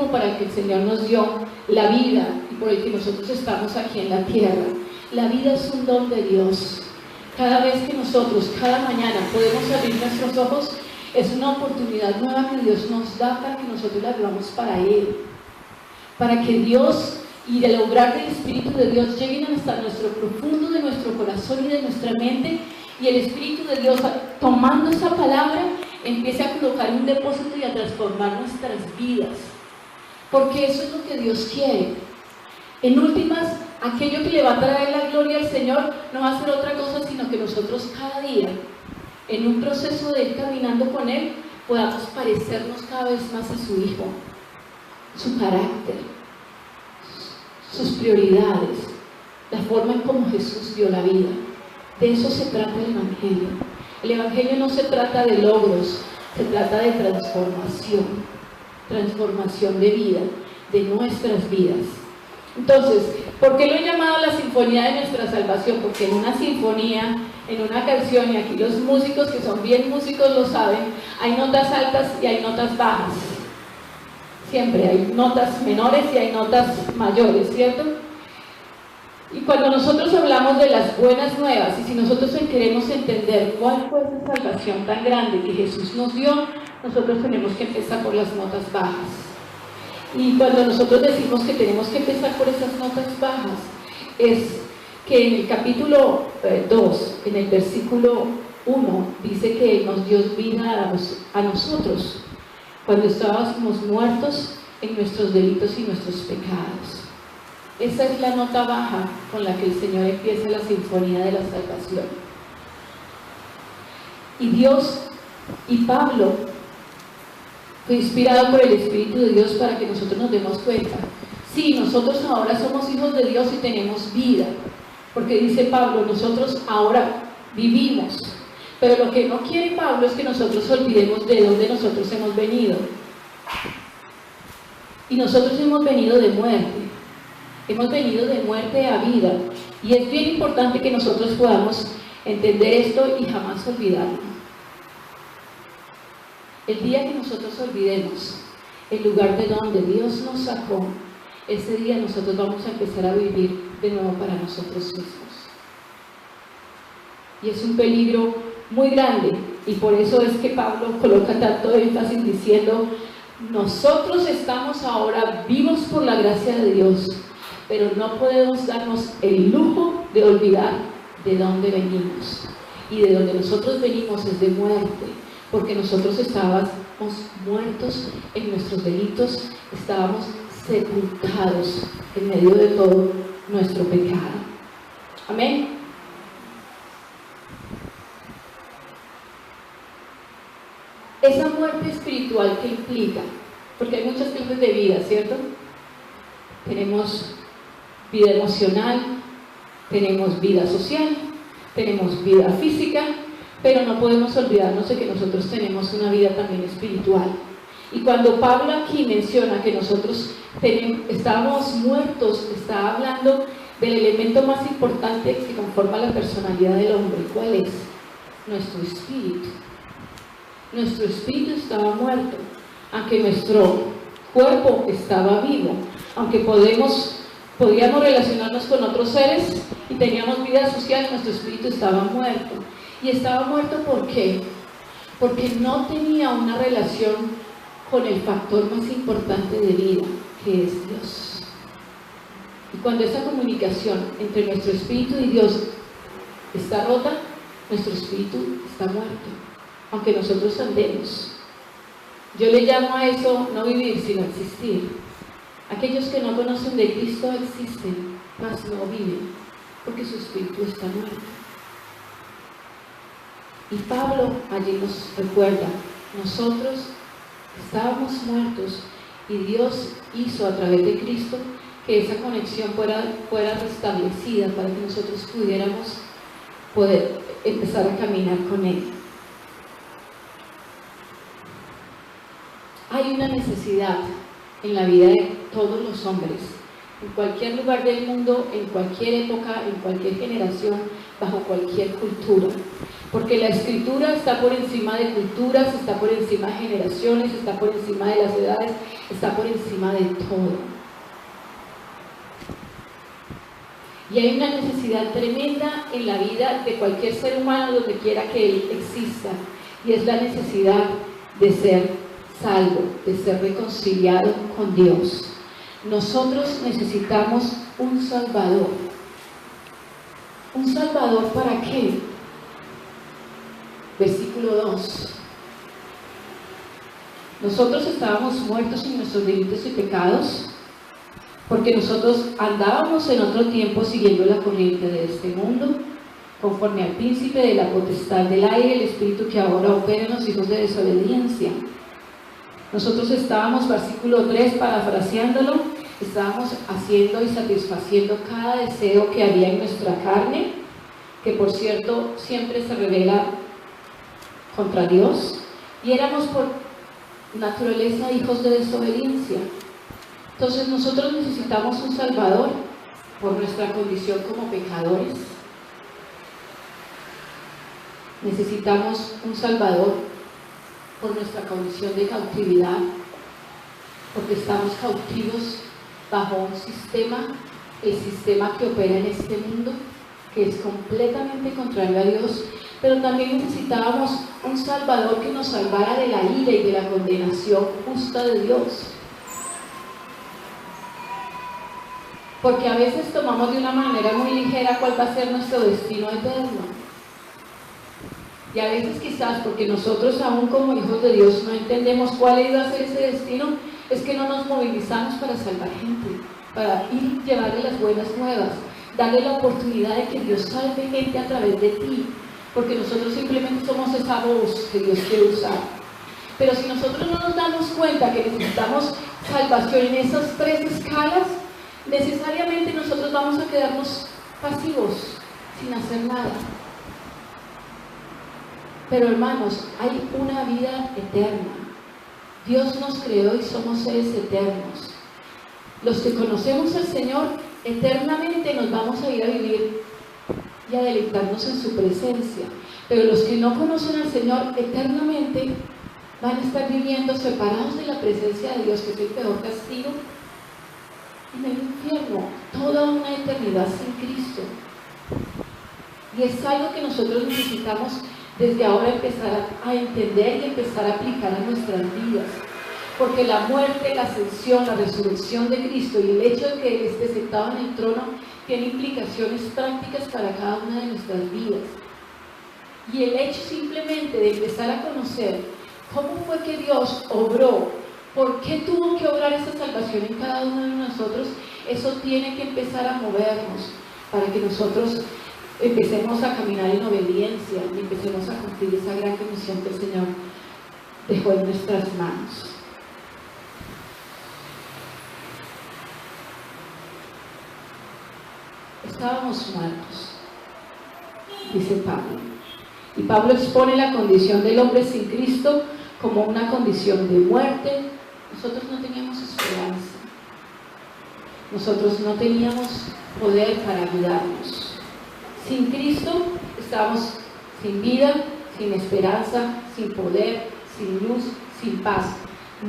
motivo para el que el Señor nos dio la vida y por el que nosotros estamos aquí en la tierra. La vida es un don de Dios. Cada vez que nosotros, cada mañana, podemos abrir nuestros ojos, es una oportunidad nueva que Dios nos da para que nosotros la vivamos para Él. Para que Dios y el obrar del Espíritu de Dios lleguen hasta nuestro profundo de nuestro corazón y de nuestra mente, y el Espíritu de Dios, tomando esa palabra, empiece a colocar un depósito y a transformar nuestras vidas, porque eso es lo que Dios quiere. En últimas, aquello que le va a traer la gloria al Señor no va a ser otra cosa sino que nosotros cada día, en un proceso de ir caminando con Él, podamos parecernos cada vez más a su Hijo, su carácter, sus prioridades, la forma en cómo Jesús dio la vida. De eso se trata el Evangelio. El Evangelio no se trata de logros, se trata de transformación de vida, de nuestras vidas. Entonces, ¿por qué lo he llamado la sinfonía de nuestra salvación? Porque en una sinfonía, en una canción, y aquí los músicos que son bien músicos lo saben, hay notas altas y hay notas bajas. Siempre hay notas menores y hay notas mayores, ¿cierto? Y cuando nosotros hablamos de las buenas nuevas, y si nosotros queremos entender cuál fue esa salvación tan grande que Jesús nos dio, nosotros tenemos que empezar por las notas bajas. Y cuando nosotros decimos que tenemos que empezar por esas notas bajas, es que en el capítulo 2, en el versículo 1, dice que Él nos dio vida a nosotros, cuando estábamos muertos en nuestros delitos y nuestros pecados. Esa es la nota baja con la que el Señor empieza la sinfonía de la salvación. Y Dios y Pablo fue inspirado por el Espíritu de Dios para que nosotros nos demos cuenta. Sí, nosotros ahora somos hijos de Dios y tenemos vida, porque dice Pablo, nosotros ahora vivimos. Pero lo que no quiere Pablo es que nosotros olvidemos de dónde nosotros hemos venido. Y nosotros hemos venido de muerte. Hemos venido de muerte a vida. Y es bien importante que nosotros podamos entender esto y jamás olvidarlo. El día que nosotros olvidemos el lugar de donde Dios nos sacó, ese día nosotros vamos a empezar a vivir de nuevo para nosotros mismos. Y es un peligro muy grande, y por eso es que Pablo coloca tanto énfasis diciendo, nosotros estamos ahora vivos por la gracia de Dios, pero no podemos darnos el lujo de olvidar de dónde venimos. Y de donde nosotros venimos es de muerte, porque nosotros estábamos muertos en nuestros delitos, estábamos sepultados en medio de todo nuestro pecado. Amén. Esa muerte espiritual que implica, porque hay muchas clases de vida, ¿cierto? Tenemos vida emocional, tenemos vida social, tenemos vida física, pero no podemos olvidarnos de que nosotros tenemos una vida también espiritual. Y cuando Pablo aquí menciona que nosotros estábamos muertos, está hablando del elemento más importante que conforma la personalidad del hombre. ¿Cuál es? Nuestro espíritu. Nuestro espíritu estaba muerto, aunque nuestro cuerpo estaba vivo, aunque podíamos relacionarnos con otros seres y teníamos vida social, nuestro espíritu estaba muerto. Y estaba muerto ¿por qué? Porque no tenía una relación con el factor más importante de vida, que es Dios. Y cuando esa comunicación entre nuestro espíritu y Dios está rota, nuestro espíritu está muerto, aunque nosotros andemos. Yo le llamo a eso no vivir, sino existir. Aquellos que no conocen de Cristo existen, mas no viven, porque su espíritu está muerto. Y Pablo allí nos recuerda, nosotros estábamos muertos y Dios hizo a través de Cristo que esa conexión fuera restablecida para que nosotros pudiéramos poder empezar a caminar con Él. Hay una necesidad en la vida de todos los hombres, en cualquier lugar del mundo, en cualquier época, en cualquier generación, bajo cualquier cultura. Porque la Escritura está por encima de culturas, está por encima de generaciones, está por encima de las edades, está por encima de todo. Y hay una necesidad tremenda en la vida de cualquier ser humano donde quiera que él exista, y es la necesidad de ser salvo, de ser reconciliado con Dios. Nosotros necesitamos un Salvador. ¿Un Salvador para qué? Versículo 2. Nosotros estábamos muertos en nuestros delitos y pecados, porque nosotros andábamos en otro tiempo siguiendo la corriente de este mundo, conforme al príncipe de la potestad del aire, el espíritu que ahora opera en los hijos de desobediencia. Nosotros estábamos, versículo 3, parafraseándolo, estábamos haciendo y satisfaciendo cada deseo que había en nuestra carne, que por cierto siempre se revela contra Dios, y éramos por naturaleza hijos de desobediencia. Entonces nosotros necesitamos un Salvador por nuestra condición como pecadores. Necesitamos un Salvador por nuestra condición de cautividad, porque estamos cautivos bajo un sistema, el sistema que opera en este mundo, que es completamente contrario a Dios. Pero también necesitábamos un Salvador que nos salvara de la ira y de la condenación justa de Dios. Porque a veces tomamos de una manera muy ligera cuál va a ser nuestro destino eterno. Y a veces quizás porque nosotros aún como hijos de Dios no entendemos cuál iba a ser ese destino, es que no nos movilizamos para salvar gente, para ir y llevarle las buenas nuevas, darle la oportunidad de que Dios salve gente a través de ti, porque nosotros simplemente somos esa voz que Dios quiere usar. Pero si nosotros no nos damos cuenta que necesitamos salvación en esas tres escalas, necesariamente nosotros vamos a quedarnos pasivos, sin hacer nada. Pero hermanos, hay una vida eterna. Dios nos creó y somos seres eternos. Los que conocemos al Señor, eternamente nos vamos a ir a vivir y a deleitarnos en su presencia. Pero los que no conocen al Señor, eternamente van a estar viviendo separados de la presencia de Dios, que es el peor castigo, en el infierno, toda una eternidad sin Cristo. Y es algo que nosotros necesitamos desde ahora empezar a entender y empezar a aplicar a nuestras vidas, porque la muerte, la ascensión, la resurrección de Cristo y el hecho de que Él esté sentado en el trono tiene implicaciones prácticas para cada una de nuestras vidas. Y el hecho simplemente de empezar a conocer cómo fue que Dios obró, por qué tuvo que obrar esa salvación en cada uno de nosotros, eso tiene que empezar a movernos para que nosotros empecemos a caminar en obediencia y empecemos a cumplir esa gran comisión que el Señor dejó en nuestras manos. Estábamos muertos, dice Pablo. Y Pablo expone la condición del hombre sin Cristo como una condición de muerte. Nosotros no teníamos esperanza. Nosotros no teníamos poder para ayudarnos. Sin Cristo estábamos sin vida, sin esperanza, sin poder, sin luz, sin paz.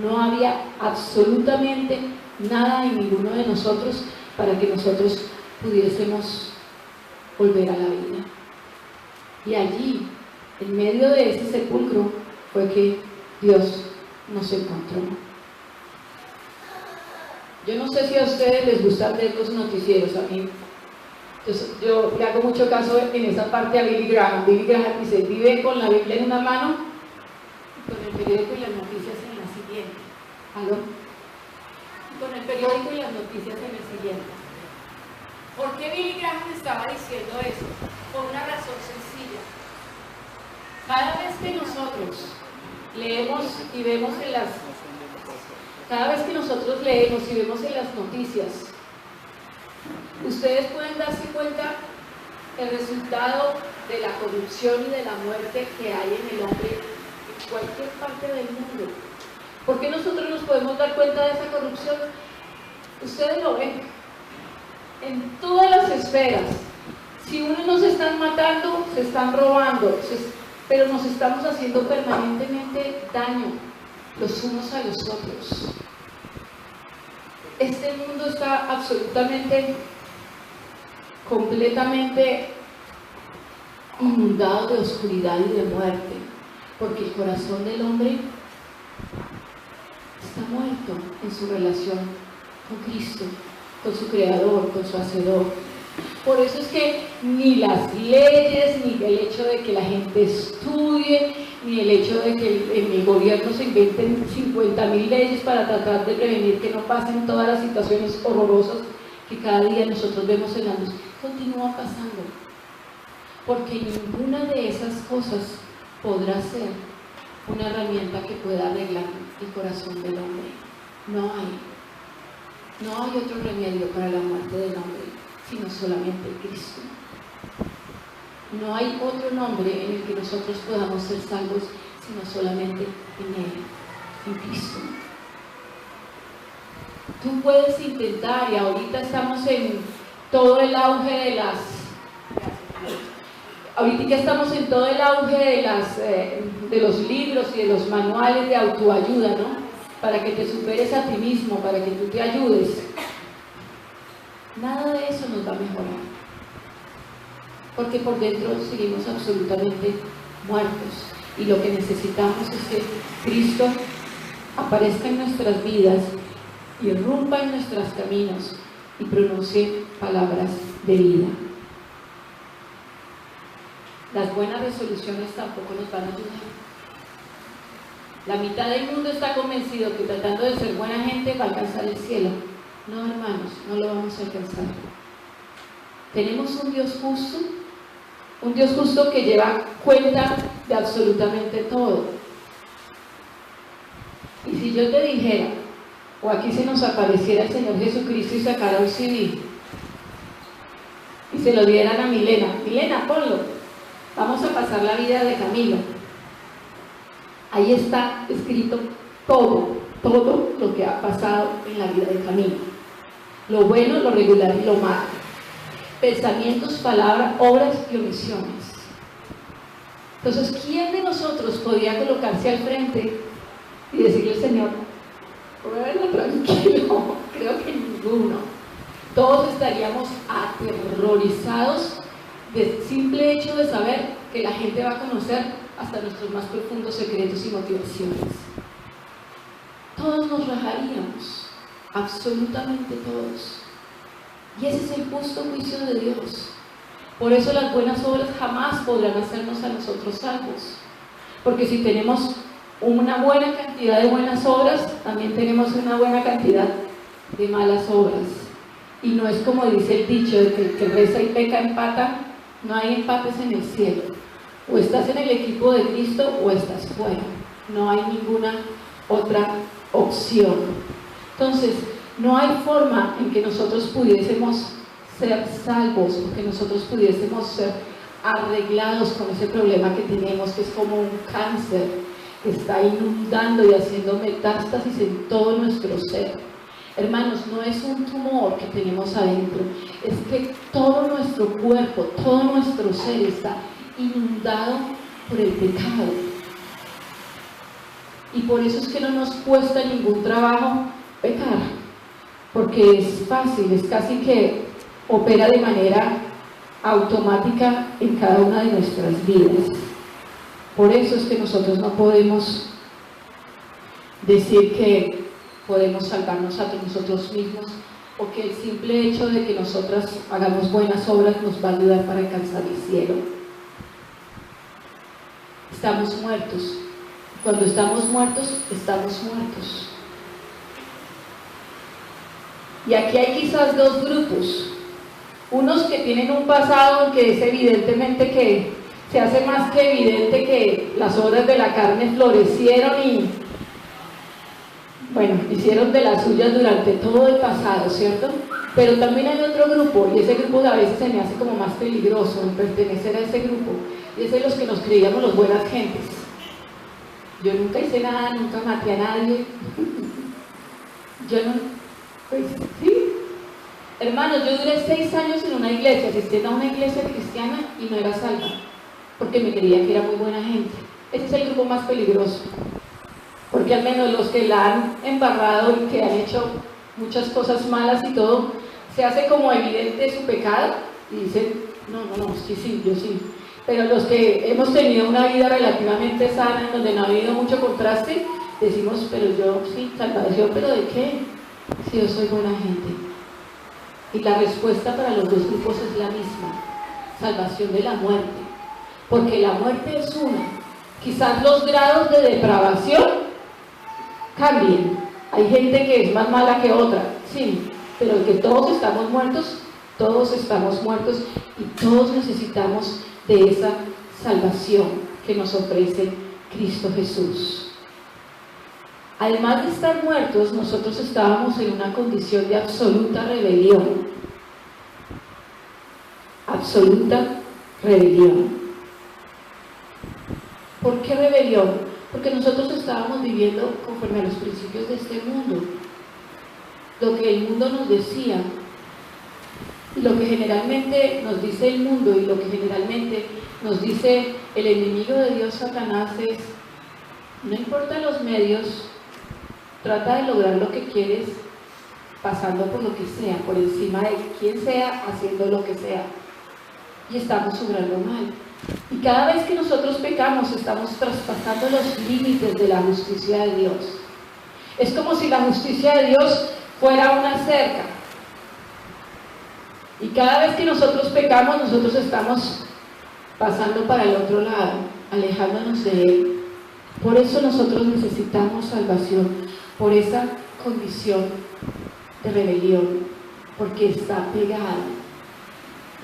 No había absolutamente nada en ninguno de nosotros para que nosotros pudiésemos volver a la vida. Y allí, en medio de ese sepulcro, fue que Dios nos encontró. Yo no sé si a ustedes les gusta ver los noticieros. A mí, yo le hago mucho caso en esa parte a Billy Graham. Billy Graham dice: vive con la Biblia en una mano y con el periódico y las noticias en la siguiente. ¿Aló? Con el periódico y las noticias en el siguiente. ¿Por qué Billy Graham estaba diciendo eso? Por una razón sencilla. Cada vez que nosotros leemos y vemos en las... Cada vez que nosotros leemos y vemos en las noticias, ustedes pueden darse cuenta el resultado de la corrupción y de la muerte que hay en el hombre en cualquier parte del mundo. ¿Por qué nosotros nos podemos dar cuenta de esa corrupción? Ustedes lo ven en todas las esferas. Si unos nos están matando, se están robando, pero nos estamos haciendo permanentemente daño los unos a los otros. Este mundo está absolutamente, completamente inundado de oscuridad y de muerte, porque el corazón del hombre está muerto en su relación con Cristo, con su Creador, con su Hacedor. Por eso es que ni las leyes, ni el hecho de que la gente estudie, ni el hecho de que en el gobierno se inventen 50.000 leyes para tratar de prevenir que no pasen todas las situaciones horrorosas que cada día nosotros vemos en la luz, continúa pasando. Porque ninguna de esas cosas podrá ser una herramienta que pueda arreglar el corazón del hombre. No hay otro remedio para la muerte del hombre, sino solamente el Cristo. No hay otro nombre en el que nosotros podamos ser salvos, sino solamente en Él, en Cristo. Tú puedes intentar, y ahorita estamos en todo el auge de las... Ahorita estamos en todo el auge de los libros y de los manuales de autoayuda, ¿no? Para que te superes a ti mismo, para que tú te ayudes. Nada de eso nos va a mejorar, porque por dentro seguimos absolutamente muertos, y lo que necesitamos es que Cristo aparezca en nuestras vidas, irrumpa en nuestros caminos y pronuncie palabras de vida. Las buenas resoluciones tampoco nos van a ayudar. La mitad del mundo está convencido que tratando de ser buena gente va a alcanzar el cielo. No, hermanos, no lo vamos a alcanzar. Tenemos un Dios justo que lleva cuenta de absolutamente todo. Y si yo te dijera, o aquí se nos apareciera el Señor Jesucristo y sacara un CD, y se lo dieran a Milena, ponlo. Vamos a pasar la vida de Camilo. Ahí está escrito todo lo que ha pasado en la vida de Camilo. Lo bueno, lo regular y lo malo. Pensamientos, palabras, obras y omisiones. Entonces, ¿quién de nosotros podía colocarse al frente y decirle al Señor, bueno, tranquilo? Creo que ninguno. Todos estaríamos aterrorizados del simple hecho de saber que la gente va a conocer hasta nuestros más profundos secretos y motivaciones. Todos nos rajaríamos, absolutamente todos. Y ese es el justo juicio de Dios. Por eso las buenas obras jamás podrán hacernos a nosotros salvos. Porque si tenemos una buena cantidad de buenas obras, también tenemos una buena cantidad de malas obras. Y no es como dice el dicho de que el que reza y peca empata. No hay empates en el cielo. O estás en el equipo de Cristo o estás fuera. No hay ninguna otra opción. Entonces, no hay forma en que nosotros pudiésemos ser salvos, o que nosotros pudiésemos ser arreglados con ese problema que tenemos, que es como un cáncer que está inundando y haciendo metástasis en todo nuestro ser. Hermanos, no es un tumor que tenemos adentro, es que todo nuestro cuerpo, todo nuestro ser está inundado por el pecado. Y por eso es que no nos cuesta ningún trabajo pecar, porque es fácil, es casi que opera de manera automática en cada una de nuestras vidas. Por eso es que nosotros no podemos decir que podemos salvarnos a nosotros mismos, o que el simple hecho de que nosotras hagamos buenas obras nos va a ayudar para alcanzar el cielo. Estamos muertos. Cuando estamos muertos, estamos muertos. Y aquí hay quizás dos grupos. Unos que tienen un pasado que es evidentemente que se hace más que evidente que las obras de la carne florecieron y bueno, hicieron de las suyas durante todo el pasado, ¿cierto? Pero también hay otro grupo, y ese grupo a veces se me hace como más peligroso en pertenecer a ese grupo, y es de los que nos creíamos los buenas gentes. Yo nunca hice nada, nunca maté a nadie. Yo no, pues sí. Hermanos, yo duré 6 años en una iglesia, asistiendo a una iglesia cristiana y no era salva, porque me creía que era muy buena gente. Ese es el grupo más peligroso, porque al menos los que la han embarrado y que han hecho muchas cosas malas y todo, se hace como evidente su pecado y dicen, no, sí, yo sí. Pero los que hemos tenido una vida relativamente sana, en donde no ha habido mucho contraste, decimos, pero yo sí, salvación, ¿pero de qué? Si yo soy buena gente. Y la respuesta para los dos grupos es la misma, salvación de la muerte, porque la muerte es una. Quizás los grados de depravación cambien, hay gente que es más mala que otra, sí, pero que todos estamos muertos y todos necesitamos de esa salvación que nos ofrece Cristo Jesús. Además de estar muertos, nosotros estábamos en una condición de absoluta rebelión. Absoluta rebelión. ¿Por qué rebelión? Porque nosotros estábamos viviendo conforme a los principios de este mundo. Lo que el mundo nos decía, lo que generalmente nos dice el mundo y lo que generalmente nos dice el enemigo de Dios, Satanás, es: no importa los medios, trata de lograr lo que quieres pasando por lo que sea, por encima de quien sea, haciendo lo que sea. Y estamos obrando mal. Y cada vez que nosotros pecamos, estamos traspasando los límites de la justicia de Dios. Es como si la justicia de Dios fuera una cerca. Y cada vez que nosotros pecamos, nosotros estamos pasando para el otro lado, alejándonos de Él. Por eso nosotros necesitamos salvación, por esa condición de rebelión, porque está pegada.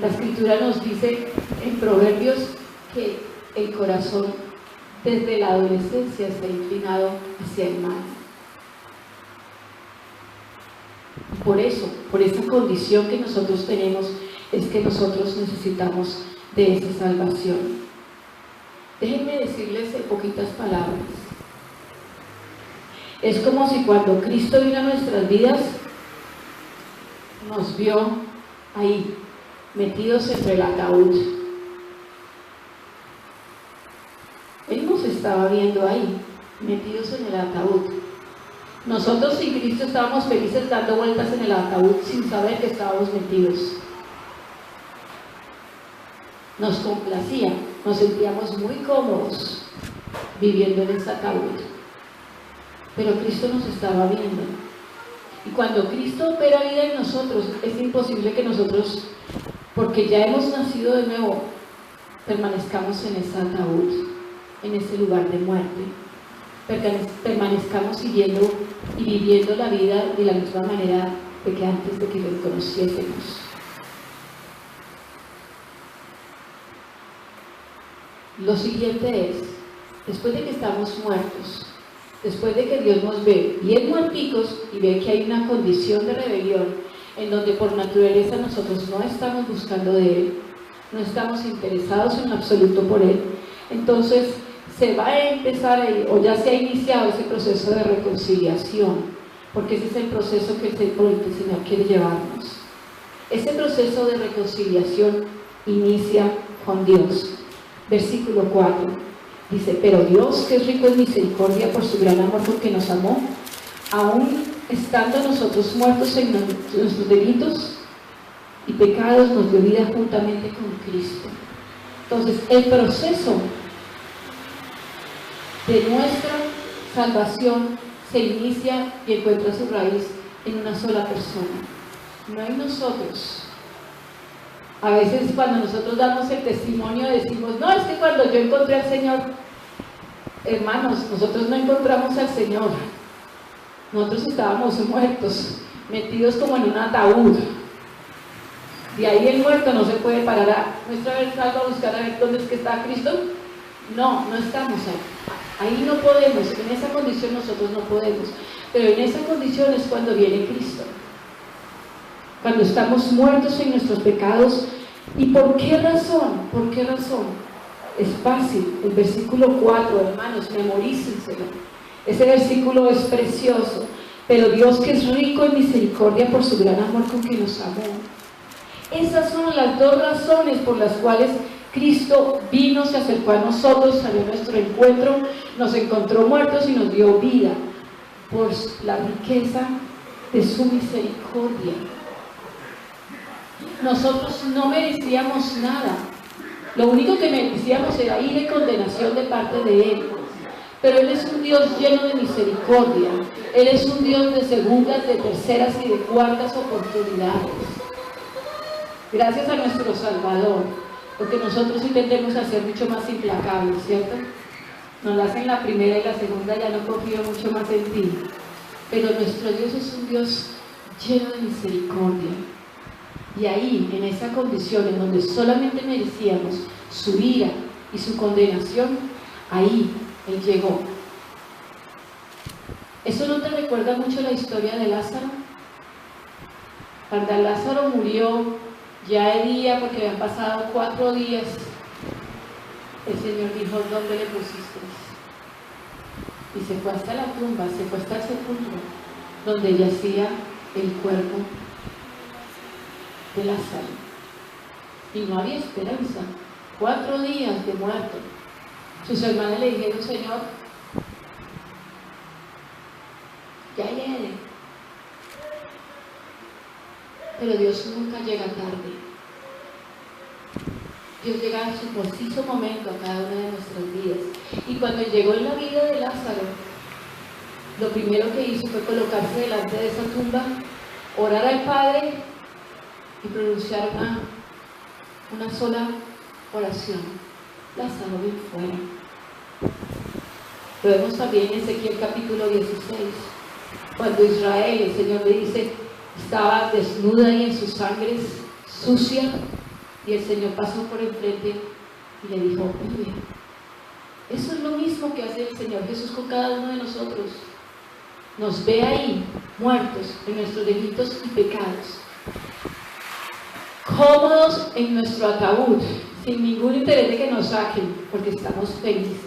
La Escritura nos dice en Proverbios que el corazón desde la adolescencia está inclinado hacia el mal. Por eso, por esa condición que nosotros tenemos, es que nosotros necesitamos de esa salvación. Déjenme decirles en poquitas palabras. Es como si cuando Cristo vino a nuestras vidas, nos vio ahí, metidos entre el ataúd. Él nos estaba viendo ahí, metidos en el ataúd. Nosotros sin Cristo estábamos felices dando vueltas en el ataúd sin saber que estábamos metidos. Nos complacía, nos sentíamos muy cómodos viviendo en ese ataúd. Pero Cristo nos estaba viendo. Y cuando Cristo opera vida en nosotros, es imposible que nosotros, porque ya hemos nacido de nuevo, permanezcamos en ese ataúd, en ese lugar de muerte. Permanezcamos siguiendo y viviendo la vida de la misma manera de que antes de que lo conociésemos. Lo siguiente es, después de que estamos muertos, después de que Dios nos ve bien muerticos y ve que hay una condición de rebelión en donde por naturaleza nosotros no estamos buscando de Él, no estamos interesados en absoluto por Él, entonces se va a empezar o ya se ha iniciado ese proceso de reconciliación, porque ese es el proceso por el que el Señor quiere llevarnos. Ese proceso de reconciliación inicia con Dios. Versículo 4 dice: pero Dios, que es rico en misericordia por su gran amor porque nos amó, aún estando nosotros muertos en nuestros delitos y pecados, nos dio vida juntamente con Cristo. Entonces el proceso de nuestra salvación se inicia y encuentra su raíz en una sola persona, no en nosotros. A veces cuando nosotros damos el testimonio decimos: no, es que cuando yo encontré al Señor. Hermanos, nosotros no encontramos al Señor, nosotros estábamos muertos, metidos como en un ataúd. De ahí el muerto no se puede parar a nuestra vez algo a buscar a ver dónde es que está Cristo. No estamos ahí no podemos, en esa condición nosotros no podemos, pero en esa condición es cuando viene Cristo, cuando estamos muertos en nuestros pecados. ¿Y por qué razón? ¿Por qué razón? Es fácil, el versículo 4, hermanos, memorícenselo. Ese versículo es precioso. pero Dios, que es rico en misericordia por su gran amor con que nos amó. Esas son las dos razones por las cuales Cristo vino, se acercó a nosotros, salió a nuestro encuentro, nos encontró muertos y nos dio vida, por la riqueza de su misericordia. Nosotros no merecíamos nada, lo único que merecíamos era ira y condenación de parte de Él. Pero Él es un Dios lleno de misericordia. Él es un Dios de segundas, de terceras y de cuartas oportunidades. Gracias a nuestro Salvador, porque nosotros intentemos hacer mucho más implacables, ¿cierto? Nos la hacen la primera y la segunda, ya no confío mucho más en ti. Pero nuestro Dios es un Dios lleno de misericordia. Y ahí, en esa condición en donde solamente merecíamos su ira y su condenación, ahí Él llegó. ¿Eso no te recuerda mucho la historia de Lázaro? Cuando Lázaro murió, ya de día, porque habían pasado 4 días, el Señor dijo: ¿dónde le pusiste? Y se fue hasta la tumba, se fue hasta el sepulcro, donde yacía el cuerpo de Lázaro. Y no había esperanza. 4 días de muerto. Sus hermanas le dijeron: Señor, ya viene. Pero Dios nunca llega tarde. Dios llega a su preciso momento a cada una de nuestras vidas. Y cuando llegó en la vida de Lázaro, lo primero que hizo fue colocarse delante de esa tumba, orar al Padre y pronunciar una sola oración: Lázaro, ven fuera. Lo vemos también en Ezequiel capítulo 16, cuando Israel, el Señor le dice, estaba desnuda y en sus sangres sucia, y el Señor pasó por enfrente y le dijo: vive. Eso es lo mismo que hace el Señor Jesús con cada uno de nosotros. Nos ve ahí, muertos en nuestros delitos y pecados, cómodos en nuestro ataúd, sin ningún interés de que nos saquen, porque estamos felices,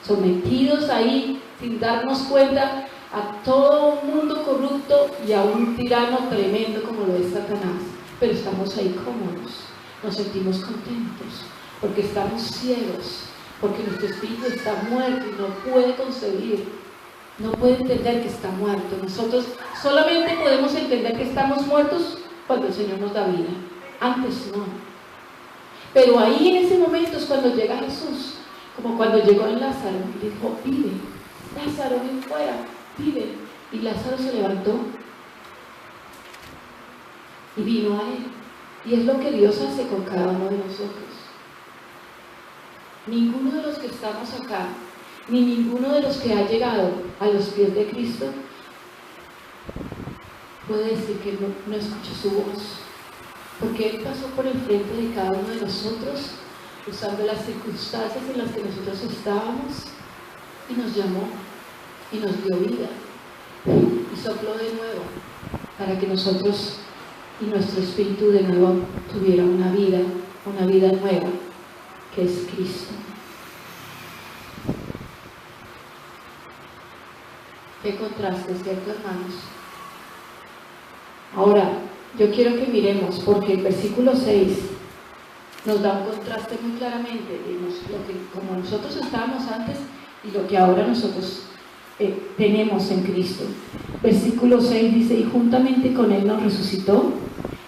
sometidos ahí sin darnos cuenta a todo un mundo corrupto y a un tirano tremendo como lo es Satanás. Pero estamos ahí cómodos, nos sentimos contentos, porque estamos ciegos, porque nuestro espíritu está muerto y no puede concebir, no puede entender que está muerto. Nosotros solamente podemos entender que estamos muertos cuando el Señor nos da vida. Antes no. Pero ahí en ese momento es cuando llega Jesús, como cuando llegó en Lázaro y dijo: vive, Lázaro, ven fuera, vive. Y Lázaro se levantó y vino a él. Y es lo que Dios hace con cada uno de nosotros. Ninguno de los que estamos acá, ni ninguno de los que ha llegado a los pies de Cristo, puede decir que no escucha su voz. Porque Él pasó por el frente de cada uno de nosotros, usando las circunstancias en las que nosotros estábamos, y nos llamó, y nos dio vida, y sopló de nuevo, para que nosotros y nuestro espíritu de nuevo tuviera una vida nueva, que es Cristo. Qué contraste, ¿cierto, hermanos? Ahora, yo quiero que miremos, porque el versículo 6 nos da un contraste muy claramente de lo que, como nosotros estábamos antes y lo que ahora nosotros tenemos en Cristo. Versículo 6 dice: y juntamente con Él nos resucitó,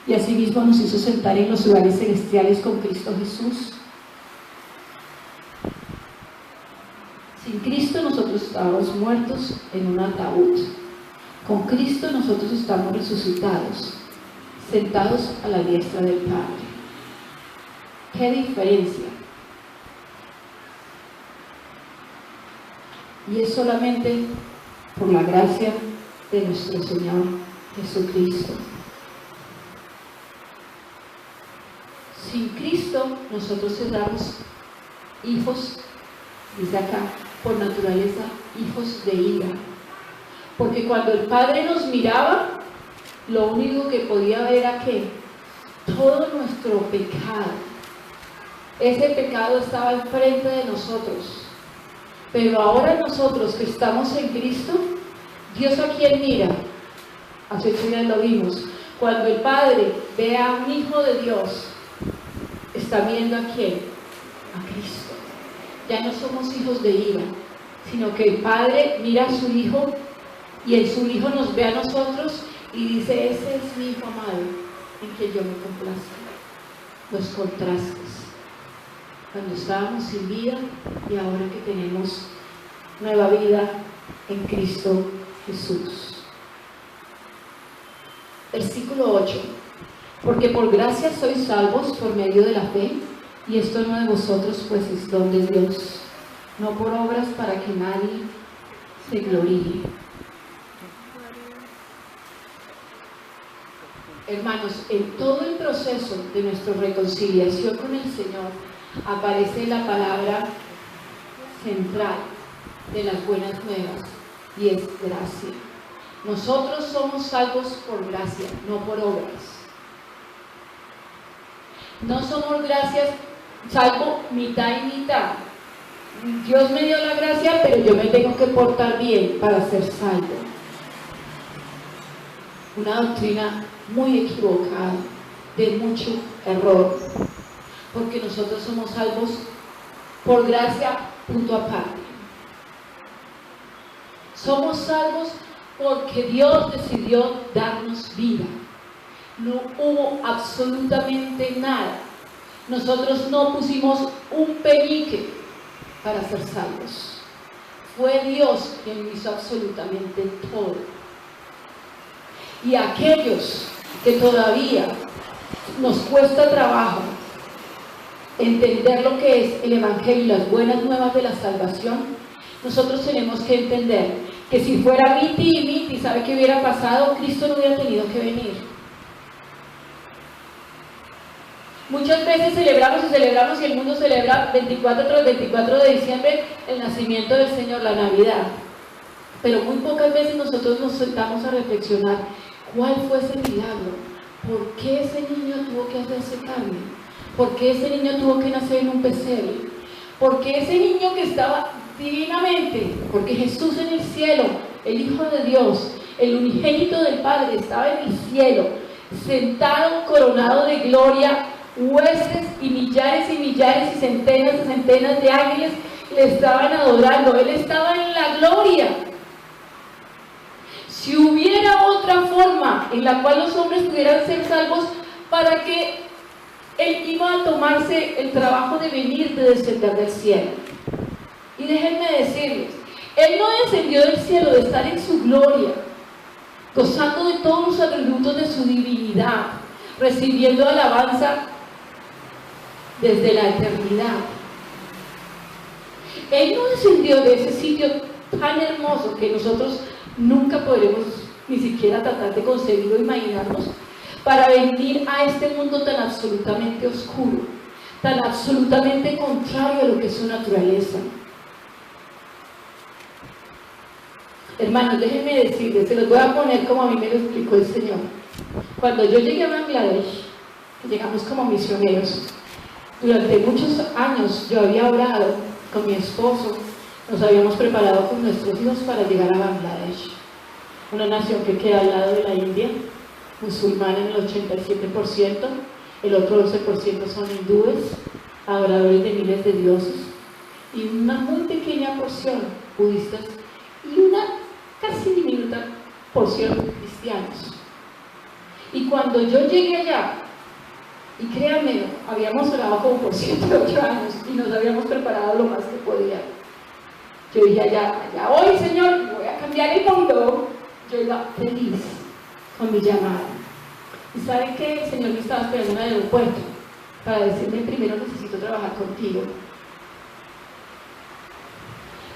y asimismo nos hizo sentar en los lugares celestiales con Cristo Jesús. Sin Cristo nosotros estábamos muertos en un ataúd. Con Cristo nosotros estamos resucitados, sentados a la diestra del Padre. ¿Qué diferencia? Y es solamente por la gracia de nuestro Señor Jesucristo. Sin Cristo nosotros éramos hijos, dice acá, por naturaleza, hijos de ira. Porque cuando el Padre nos miraba, lo único que podía ver era que todo nuestro pecado, ese pecado estaba enfrente de nosotros. Pero ahora nosotros que estamos en Cristo, ¿Dios a quién mira? Hace 8 días lo vimos. Cuando el Padre ve a un hijo de Dios, está viendo ¿a quién? A Cristo. Ya no somos hijos de ira, sino que el Padre mira a su Hijo y en su Hijo nos ve a nosotros y dice: ese es mi Hijo amado, en quien yo me complazco. Los contrastes, cuando estábamos sin vida y ahora que tenemos nueva vida en Cristo Jesús. Versículo 8: porque por gracia sois salvos por medio de la fe, y esto no de vosotros, pues es don de Dios, no por obras, para que nadie se gloríe. Hermanos, en todo el proceso de nuestra reconciliación con el Señor aparece la palabra central de las buenas nuevas, y es gracia. Nosotros somos salvos por gracia, no por obras. No somos gracias, salvo mitad y mitad. Dios me dio la gracia, pero yo me tengo que portar bien para ser salvo. Una doctrina muy equivocada, de mucho error, porque nosotros somos salvos por gracia, punto aparte. Somos salvos porque Dios decidió darnos vida. No hubo absolutamente nada. Nosotros no pusimos un penique para ser salvos. Fue Dios quien hizo absolutamente todo. Y aquellos que todavía nos cuesta trabajo entender lo que es el Evangelio y las buenas nuevas de la salvación, nosotros tenemos que entender que si fuera miti, ¿sabe qué hubiera pasado? Cristo no hubiera tenido que venir. Muchas veces celebramos y el mundo celebra 24 tras 24 de diciembre el nacimiento del Señor, la Navidad. Pero muy pocas veces nosotros nos sentamos a reflexionar cuál fue ese milagro, por qué ese niño tuvo que hacerse carne, por qué ese niño tuvo que nacer en un pesebre, por qué ese niño que estaba divinamente, porque Jesús en el cielo, el Hijo de Dios, el unigénito del Padre, estaba en el cielo, sentado, coronado de gloria, huestes y millares y centenas de ángeles le estaban adorando. Él estaba en la gloria. Si hubiera otra forma en la cual los hombres pudieran ser salvos, ¿para qué Él iba a tomarse el trabajo de venir, de descender del cielo? Y déjenme decirles, Él no descendió del cielo de estar en su gloria, gozando de todos los atributos de su divinidad, recibiendo alabanza desde la eternidad. Él no descendió de ese sitio tan hermoso que nosotros nunca podremos ni siquiera tratar de concebir o imaginarnos, para venir a este mundo tan absolutamente oscuro, tan absolutamente contrario a lo que es su naturaleza. Hermanos, déjenme decirles, se los voy a poner como a mí me lo explicó el Señor. Cuando yo llegué a Bangladesh, llegamos como misioneros. Durante muchos años yo había orado con mi esposo, nos habíamos preparado con nuestros hijos para llegar a Bangladesh, una nación que queda al lado de la India, musulmana en el 87%, el otro 12% son hindúes, adoradores de miles de dioses, y una muy pequeña porción budistas y una casi diminuta porción cristianos. Y cuando yo llegué allá, y créanme, habíamos orado como por 7 u 8 años y nos habíamos preparado lo más que podía. Yo dije, allá hoy, Señor, voy a cambiar el mundo. Yo iba feliz con mi llamada. ¿Y saben qué? El Señor me estaba esperando en el aeropuerto para decirme: primero necesito trabajar contigo.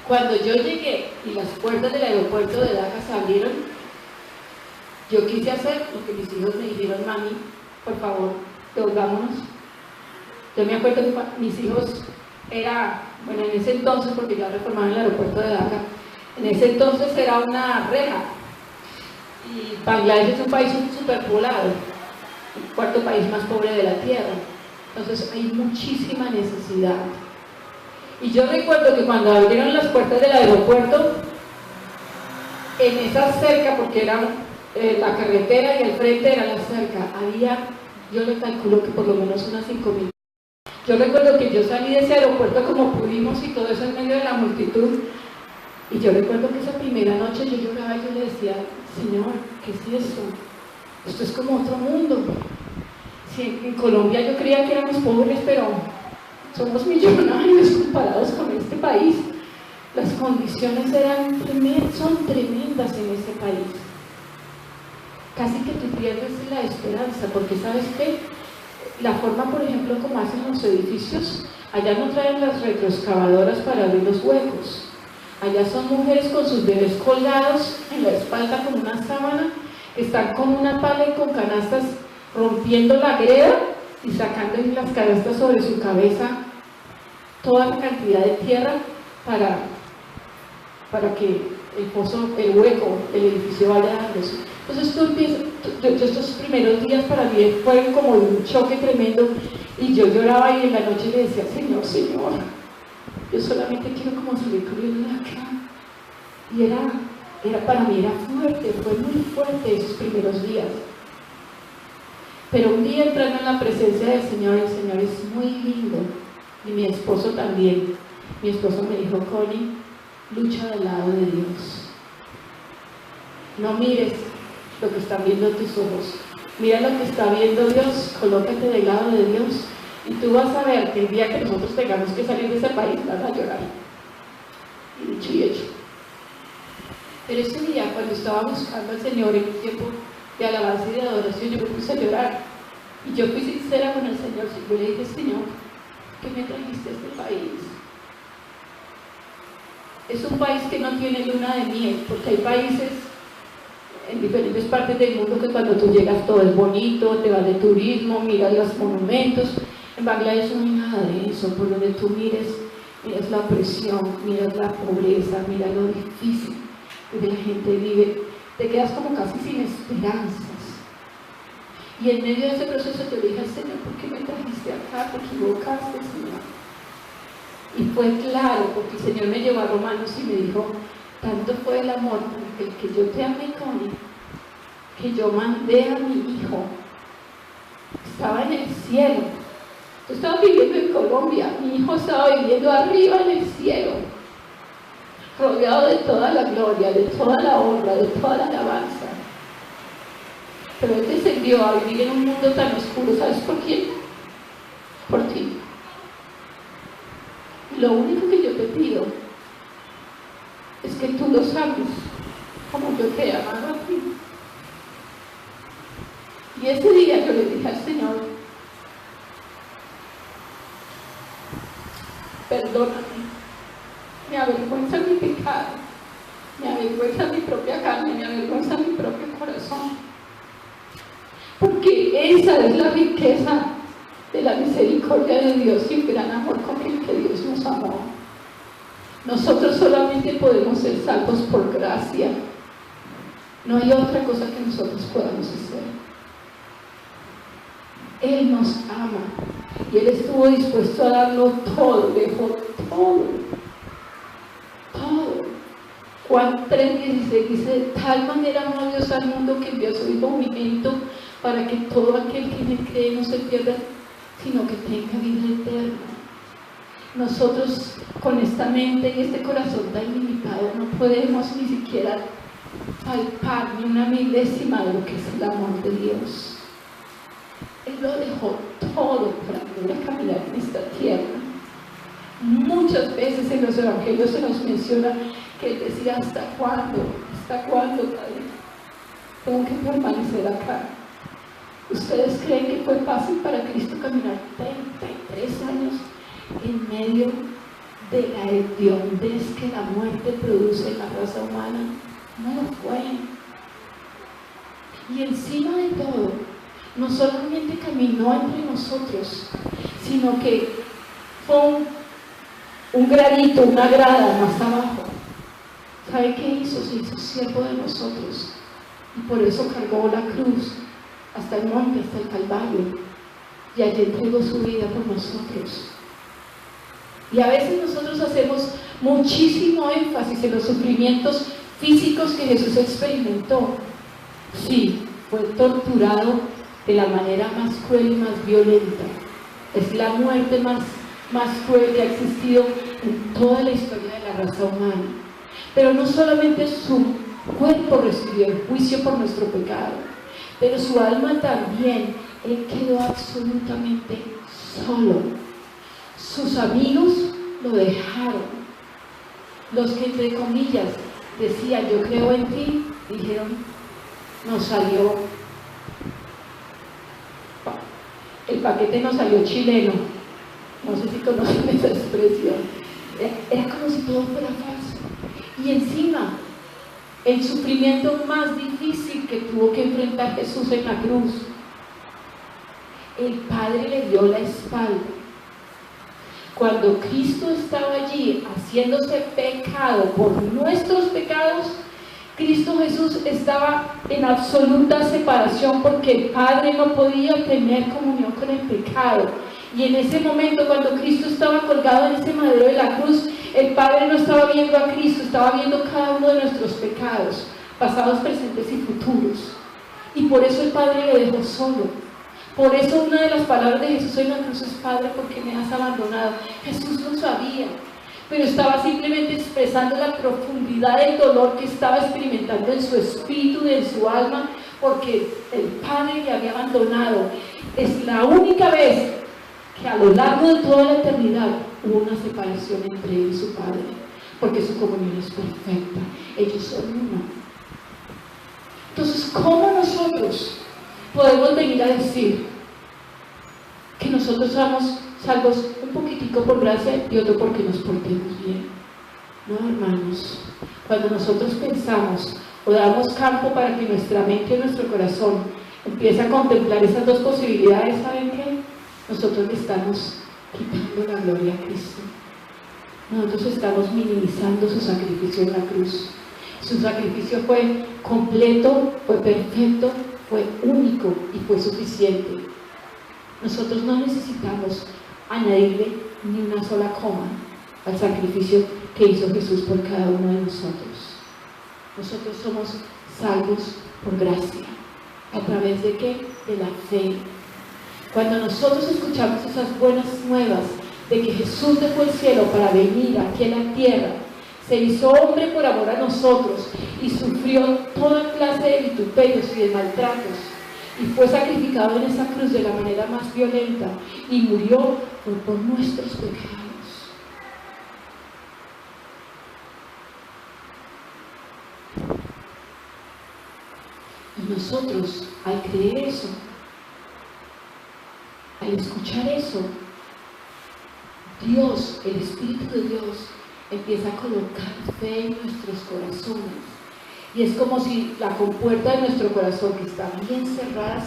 Cuando yo llegué y las puertas del aeropuerto de Dhaka se abrieron, yo quise hacer lo que mis hijos me dijeron: mami, por favor, devolvámonos. Yo me acuerdo que mis hijos bueno, en ese entonces, porque ya reformaron el aeropuerto de Dhaka, en ese entonces era una reja, y Bangladesh es un país superpoblado, el cuarto país más pobre de la tierra, entonces hay muchísima necesidad. Y yo recuerdo que cuando abrieron las puertas del aeropuerto, En esa cerca, porque era la carretera y el frente era la cerca, había, yo le calculo que por lo menos unas 5.000. Yo recuerdo que yo salí de ese aeropuerto como pudimos y todo eso en medio de la multitud, y yo recuerdo que esa primera noche yo lloraba y yo le decía, Señor, ¿qué es esto? Esto es como otro mundo. Sí, en Colombia yo creía que éramos pobres, pero somos millonarios comparados con este país. Las condiciones son tremendas en ese país. Casi que tú pierdes la esperanza, porque ¿sabes qué? La forma, por ejemplo, como hacen los edificios, allá no traen las retroexcavadoras para abrir los huecos. Allá son mujeres con sus bebés colgados en la espalda con una sábana, que están con una pala y con canastas rompiendo la greda y sacando en las canastas sobre su cabeza toda la cantidad de tierra para que el hueco, el edificio vaya dándose. Entonces tú empiezas, estos primeros días para mí fueron como un choque tremendo, y yo lloraba y en la noche le decía, Señor, Señor, yo solamente quiero como salir corriendo de acá. Y para mí era fuerte, fue muy fuerte esos primeros días. Pero un día entrando en la presencia del Señor, el Señor es muy lindo, y mi esposo también. Mi esposo me dijo, Connie, lucha del lado de Dios. No mires lo que están viendo tus ojos, mira lo que está viendo Dios, colócate del lado de Dios, y tú vas a ver que el día que nosotros tengamos que salir de ese país vas a llorar. Y dicho y hecho. Pero ese día, cuando estaba buscando al Señor en un tiempo de alabanza y de adoración, yo me puse a llorar, y yo fui sincera con el Señor. Yo le dije, Señor, ¿qué me trajiste a este país? Es un país que no tiene luna de miel, porque hay países en diferentes partes del mundo que cuando tú llegas todo es bonito, te vas de turismo, miras los monumentos. En Bangladesh no hay nada de eso. Por donde tú miras la opresión, miras la pobreza, miras lo difícil que la gente vive, te quedas como casi sin esperanzas. Y en medio de ese proceso te dije, Señor, ¿por qué me trajiste acá? Te equivocaste, Señor. Y fue claro, porque el Señor me llevó a Romanos y me dijo, tanto fue el amor el que yo te amé, Connie, que yo mandé a mi hijo. Estaba en el cielo. Yo estaba viviendo en Colombia, mi hijo estaba viviendo arriba en el cielo, rodeado de toda la gloria, de toda la honra, de toda la alabanza. Pero él descendió a vivir en un mundo tan oscuro. ¿Sabes por quién? Por ti. Lo único que yo te pido es que tú lo ames como yo te he amado a ti. Y ese día yo le dije al Señor, perdóname, me avergüenza mi pecado, me avergüenza mi propia carne, me avergüenza mi propio corazón, porque esa es la riqueza de la misericordia de Dios y el gran amor con el que Dios nos amó. Nosotros solamente podemos ser salvos por gracia. No hay otra cosa que nosotros podamos hacer. Él nos ama y Él estuvo dispuesto a darlo todo, dejó todo. Juan 3:16 dice, de tal manera amó Dios al mundo que envió a su Hijo unigénito para que todo aquel que en Él cree no se pierda, sino que tenga vida eterna. Nosotros con esta mente y este corazón tan limitado no podemos ni siquiera palpar ni una milésima de lo que es el amor de Dios. Él lo dejó todo para poder caminar en esta tierra. Muchas veces en los evangelios se nos menciona que Él decía, ¿hasta cuándo? ¿Hasta cuándo, Padre? Tengo que permanecer acá. ¿Ustedes creen que fue fácil para Cristo caminar 33 años en medio de la hediondez que la muerte produce en la raza humana? No lo fue. Y encima de todo, no solamente caminó entre nosotros, sino que fue un granito, una grada más abajo. ¿Sabe qué hizo? Se hizo siervo de nosotros. Y por eso cargó la cruz hasta el monte, hasta el Calvario. Y allí entregó su vida por nosotros. Y a veces nosotros hacemos muchísimo énfasis en los sufrimientos físicos que Jesús experimentó. Sí, fue torturado de la manera más cruel y más violenta. Es la muerte más cruel que ha existido en toda la historia de la raza humana. Pero no solamente su cuerpo recibió el juicio por nuestro pecado, pero su alma también. Él quedó absolutamente solo. Sus amigos lo dejaron. Los que entre comillas decían yo creo en ti, dijeron nos salió, el paquete nos salió chileno. No sé si conocen esa expresión. Era como si todo fuera falso. Y encima, el sufrimiento más difícil que tuvo que enfrentar Jesús en la cruz, el Padre le dio la espalda. Cuando Cristo estaba allí haciéndose pecado por nuestros pecados, Cristo Jesús estaba en absoluta separación porque el Padre no podía tener comunión con el pecado. Y en ese momento, cuando Cristo estaba colgado en ese madero de la cruz, el Padre no estaba viendo a Cristo, estaba viendo cada uno de nuestros pecados, pasados, presentes y futuros. Y por eso el Padre le dejó solo. Por eso una de las palabras de Jesús en la cruz es: Padre, ¿por qué me has abandonado? Jesús lo sabía, pero estaba simplemente expresando la profundidad del dolor que estaba experimentando en su espíritu y en su alma, porque el Padre le había abandonado. Es la única vez que a lo largo de toda la eternidad hubo una separación entre él y su Padre, porque su comunión es perfecta. Ellos son uno. Entonces, ¿cómo nosotros podemos venir a decir que nosotros somos salvos un poquitico por gracia y otro porque nos portemos bien? No, hermanos, cuando nosotros pensamos o damos campo para que nuestra mente y nuestro corazón empiece a contemplar esas dos posibilidades, ¿saben qué? Nosotros le estamos quitando la gloria a Cristo. Nosotros estamos minimizando su sacrificio en la cruz. Su sacrificio fue completo, fue perfecto, fue único y fue suficiente. Nosotros no necesitamos añadirle ni una sola coma al sacrificio que hizo Jesús por cada uno de nosotros. Nosotros somos salvos por gracia. ¿A través de qué? De la fe. Cuando nosotros escuchamos esas buenas nuevas de que Jesús dejó el cielo para venir aquí a la tierra, se hizo hombre por amor a nosotros y sufrió toda clase de vituperios y de maltratos y fue sacrificado en esa cruz de la manera más violenta y murió por nuestros pecados. Y nosotros, al creer eso, al escuchar eso, Dios, el Espíritu de Dios, empieza a colocar fe en nuestros corazones. Y es como si la compuerta de nuestro corazón, que está bien cerrada,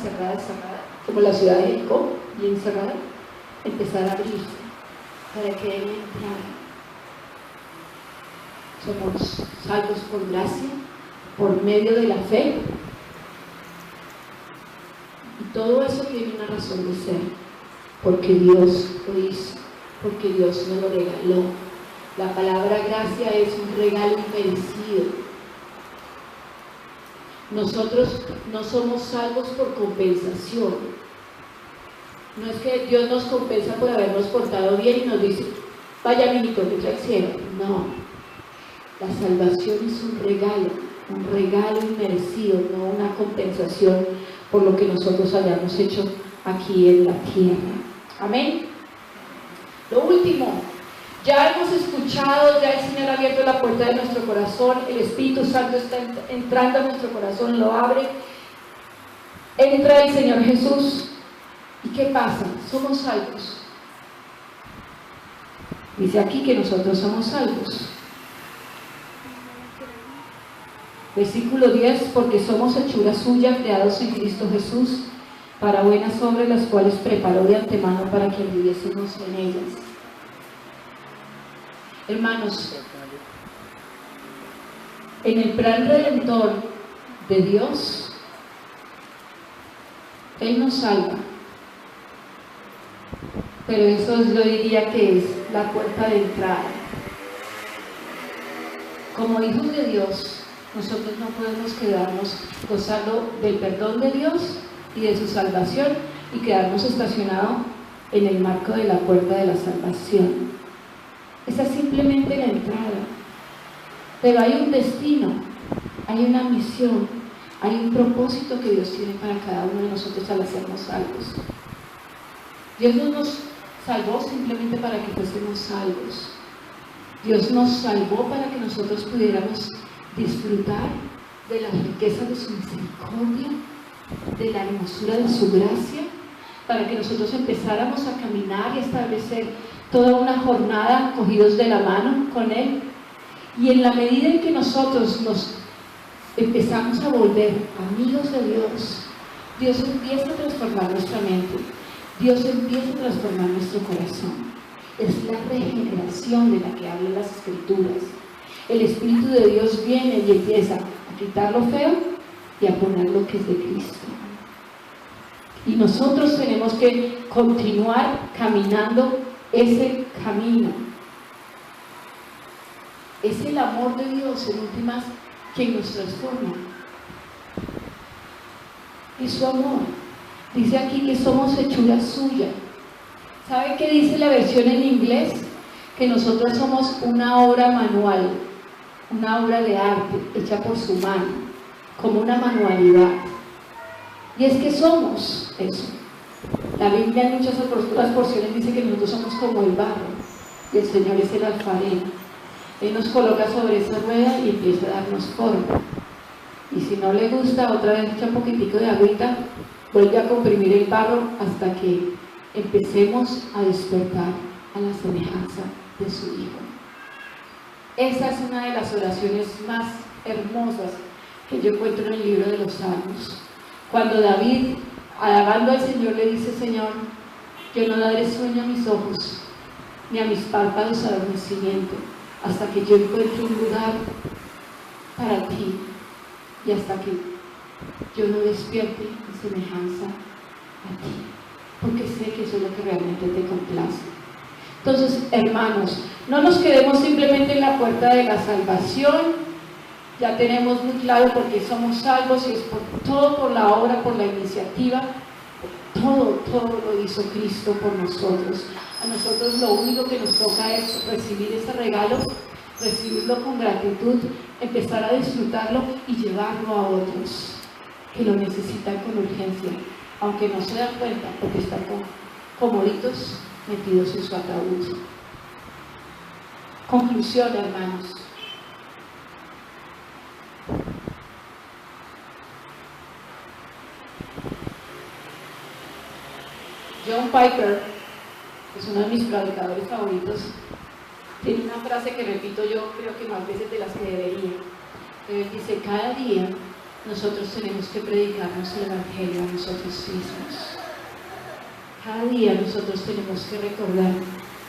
como la ciudad de Jericó, bien cerrada, empezara a abrirse para que Él entrara. Somos salvos por gracia, por medio de la fe. Y todo eso tiene una razón de ser, porque Dios lo hizo, porque Dios nos lo regaló. La palabra gracia es un regalo inmerecido. Nosotros no somos salvos por compensación. No es que Dios nos compensa por habernos portado bien y nos dice: vaya mijito, vete al cielo. No, la salvación es un regalo inmerecido, no una compensación por lo que nosotros hayamos hecho aquí en la tierra. Amén. Lo último, ya hemos escuchado, ya el Señor ha abierto la puerta de nuestro corazón, el Espíritu Santo está entrando a nuestro corazón, lo abre, entra el Señor Jesús. ¿Y qué pasa? Somos salvos. Dice aquí que nosotros somos salvos. Versículo 10: porque somos hechura suya, creados en Cristo Jesús, para buenas obras, las cuales preparó de antemano para que viviésemos en ellas. Hermanos, en el plan redentor de Dios, Él nos salva, pero eso yo diría que es la puerta de entrada. Como hijos de Dios, nosotros no podemos quedarnos gozando del perdón de Dios y de su salvación y quedarnos estacionados en el marco de la puerta de la salvación. Esa es simplemente la entrada, pero hay un destino, hay una misión, hay un propósito que Dios tiene para cada uno de nosotros al hacernos salvos. Dios no nos salvó simplemente para que fuésemos salvos. Dios nos salvó para que nosotros pudiéramos disfrutar de las riquezas de su misericordia, de la hermosura de su gracia, para que nosotros empezáramos a caminar y establecer toda una jornada cogidos de la mano con Él. Y en la medida en que nosotros nos empezamos a volver amigos de Dios, Dios empieza a transformar nuestra mente, Dios empieza a transformar nuestro corazón. Es la regeneración de la que hablan las Escrituras. El Espíritu de Dios viene y empieza a quitar lo feo y a poner lo que es de Cristo. Y nosotros tenemos que continuar caminando ese camino. Es el amor de Dios en últimas quien nos transforma. Es su amor. Dice aquí que somos hechura suya. ¿Sabe qué dice la versión en inglés? Que nosotros somos una obra manual, una obra de arte hecha por su mano, como una manualidad. Y es que somos eso. La Biblia en muchas otras porciones dice que nosotros somos como el barro y el Señor es el alfarero. Él nos coloca sobre esa rueda y empieza a darnos forma. Y si no le gusta, otra vez echa un poquitico de agüita, vuelve a comprimir el barro hasta que empecemos a despertar a la semejanza de su Hijo. Esa es una de las oraciones más hermosas que yo encuentro en el libro de los Salmos. Cuando David, alabando al Señor, le dice: Señor, yo no daré sueño a mis ojos, ni a mis párpados adormecimiento, hasta que yo encuentre un lugar para ti, y hasta que yo no despierte en semejanza a ti, porque sé que eso es lo que realmente te complace. Entonces, hermanos, no nos quedemos simplemente en la puerta de la salvación. Ya tenemos muy claro por qué somos salvos, y es todo por la obra, por la iniciativa. Todo lo hizo Cristo por nosotros. A nosotros lo único que nos toca es recibir ese regalo, recibirlo con gratitud, empezar a disfrutarlo y llevarlo a otros que lo necesitan con urgencia, aunque no se dan cuenta porque están comoditos metidos en su ataúd. Conclusión, hermanos. John Piper, que es uno de mis predicadores favoritos, tiene una frase que repito yo creo que más veces de las que debería. Él dice: cada día nosotros tenemos que predicarnos el Evangelio a nosotros mismos. Cada día nosotros tenemos que recordar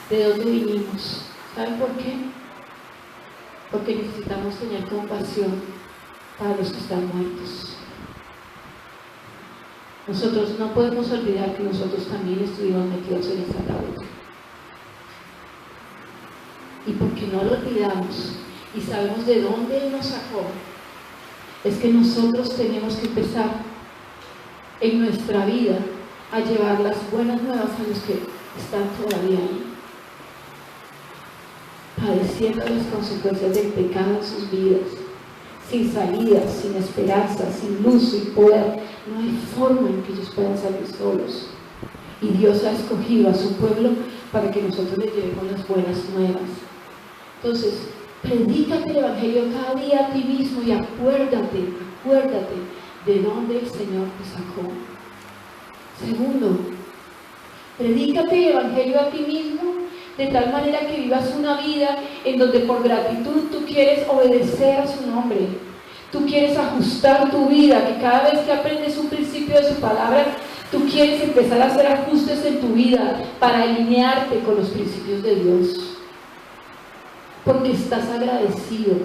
de dónde vinimos. ¿Saben por qué? Porque necesitamos tener compasión para los que están muertos. Nosotros no podemos olvidar que nosotros también estuvimos metidos en esa ataúd. Y porque no lo olvidamos y sabemos de dónde Él nos sacó, es que nosotros tenemos que empezar en nuestra vida a llevar las buenas nuevas a los que están todavía ahí, padeciendo las consecuencias del pecado en sus vidas, sin salida, sin esperanza, sin luz, sin poder. No hay forma en que ellos puedan salir solos. Y Dios ha escogido a su pueblo para que nosotros les llevemos las buenas nuevas. Entonces, predícate el Evangelio cada día a ti mismo y acuérdate de dónde el Señor te sacó. Segundo, predícate el Evangelio a ti mismo de tal manera que vivas una vida en donde por gratitud tú quieres obedecer a su nombre. Tú quieres ajustar tu vida, que cada vez que aprendes un principio de su palabra, tú quieres empezar a hacer ajustes en tu vida para alinearte con los principios de Dios. Porque estás agradecido,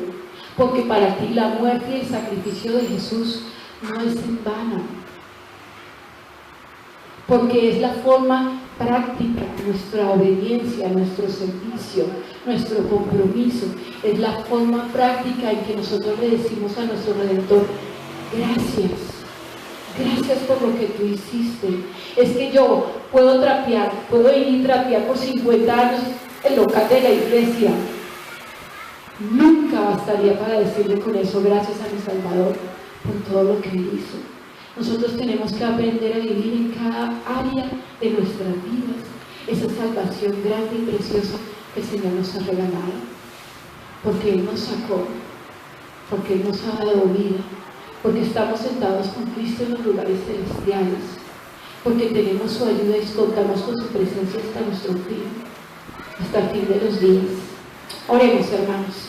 porque para ti la muerte y el sacrificio de Jesús no es en vano, porque es la forma práctica, nuestra obediencia, nuestro servicio, nuestro compromiso, es la forma práctica en que nosotros le decimos a nuestro Redentor: gracias, gracias por lo que tú hiciste. Es que yo puedo trapear, puedo ir y trapear por 50 años el local de la iglesia. Nunca bastaría para decirle con eso: gracias a mi Salvador por todo lo que Él hizo. Nosotros tenemos que aprender a vivir en cada área de nuestras vidas esa salvación grande y preciosa que el Señor nos ha regalado, porque Él nos sacó, porque Él nos ha dado vida, porque estamos sentados con Cristo en los lugares celestiales, porque tenemos su ayuda y contamos con su presencia hasta nuestro fin, hasta el fin de los días. Oremos, hermanos.